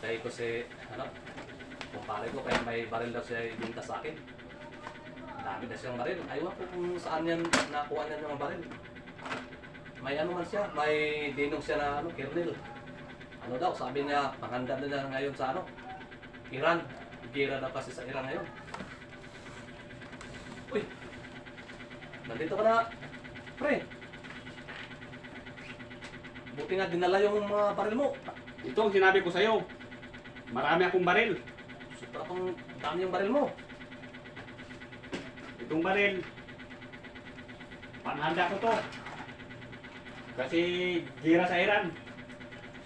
Hintay ko si, ano, kumpare ko kaya may baril daw siya ibinta sa akin. Dami na siyang baril. Aywan ko kung saan yan nakuha niya ng baril. May ano man siya, may dinong siya na ano, kernel. Ano daw, sabi niya, panghanda na niya ngayon sa ano, Iran. Gira daw kasi sa Iran ngayon. Uy! Nandito ka na, pre. Buti nga dinala yung mga baril mo. Ito ang sinabi ko sa'yo. Marami akong baril. Sobra pang dami yung baril mo. Itong baril, panhanda ko to. Kasi gira sa Iran.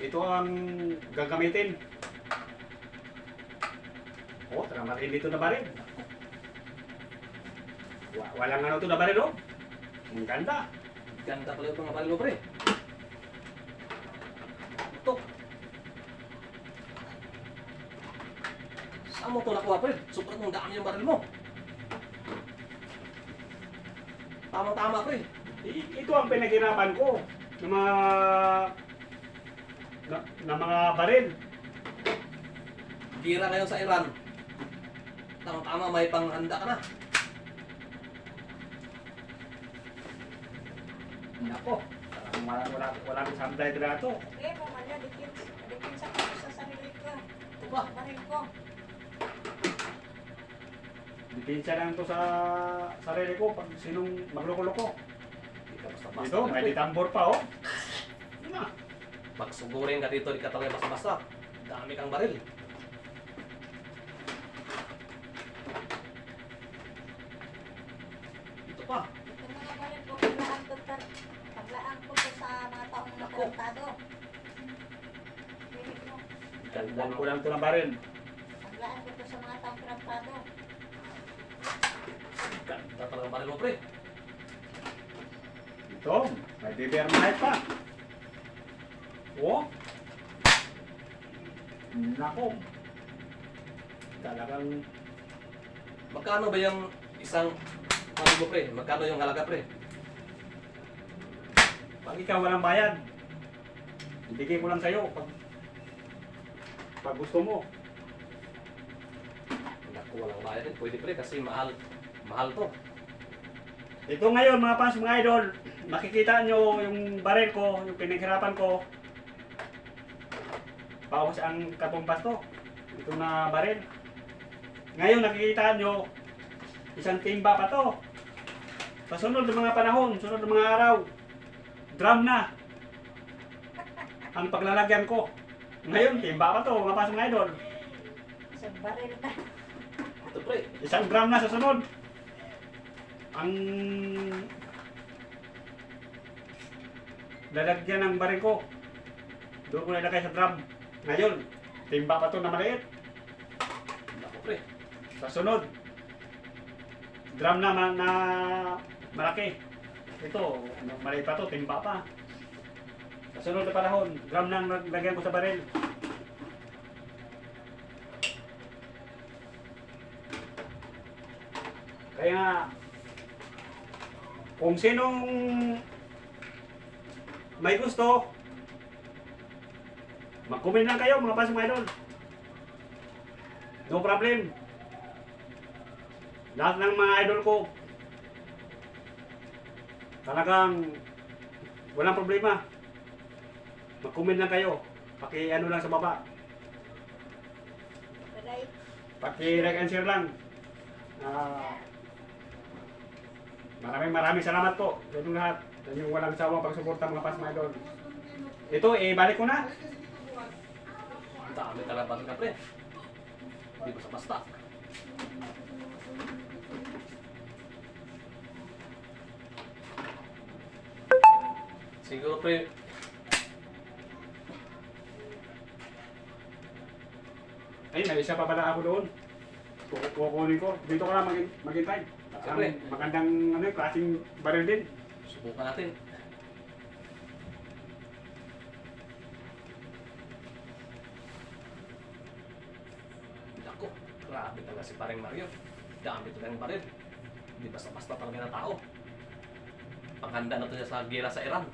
Ito ang gagamitin. Oh, taramalin dito na baril. Walang ano to na baril, oh. Ang ganda. Ganda pala yung mga baril mo, pre. Ito. Saan mo ito nakuha, pre? Sobrang mong dami yung baril mo. Tamang-tama, pre. Ito ang pinaghirapan ko ng mga na mga baril. Gira ngayon sa Iran. Tamang-tama, may panghanda ka na. Nako, wala akong sablay dito. Eh, mamaya, dikit sa sarili ko. Ito ba? Baril ko. Depensa lang to sa sarili ko pag sinong magloko-loko. Hindi ka basta-basta. Ito, may ditambor pa, oh. Yun na. Magsugurin ka dito, di ka talaga basta-basta. Dami kang baril. Ito pa. Yung mga baril ko, paglaan ko to sa mga taong nakarantado. Pilit mo. Ganda Huwag ko lang ito ng baril. Paglaan ko to sa mga taong karantado. Ganda talagang baril mo, pre. Ito, may DBR mahal pa. Oh. Nako. Talagang Magkano ba yung isang baril mo, pre? Magkano yung halaga, pre? pag ikaw walang bayad, ibigay ko lang sa'yo pag gusto mo. Naku, walang bayad din. Pwede, pre, kasi mahal. Mahal to. Ito ngayon mga fans, mga idol, makikita nyo yung baril ko, yung pinaghirapan ko. Paus ang katumpas to. Ito na baril. Ngayon nakikita nyo, isang timba pa to. Sa sunod ng mga panahon, sunod ng mga araw, drum na ang paglalagyan ko. Ngayon, timba pa to, mga fans, mga idol. Sa baril na. Ito, pre. Isang drum na sa sunod. Ang lalagyan ng baril ko, doon ko nilagay sa drum. Ngayon, timba pa to na maliit. Naku, pre. Sa sunod, drum na malaki. Ito, maliit pa to, timba pa. Sa sunod na panahon, drum na ang lagyan ko sa baril. Kaya nga, kung sinong may gusto, mag-comment lang kayo mga pasong idol. No problem. Lahat ng mga idol ko, talagang walang problema. Mag-comment lang kayo. Paki-ano lang sa baba. Bagay. Paki-like and share lang. Maraming salamat po sa inyong lahat. Sa inyong walang sawang pagsuporta mga pasong idol. Ito, balik ko na. Ang dami talaga baril ka, pre. Hindi basta-basta. Siguro, pre, Ay, may isa pa pala ako doon. Kukunin ko. Dito ka lang maghintay. Siyempre. Ang magandang klaseng baril din. subukan natin. Naku, grabe talaga si Paring Mario. Dami talaga ng baril. Hindi basta-basta talaga na tao. Panghanda na to niya sa gera sa Iran.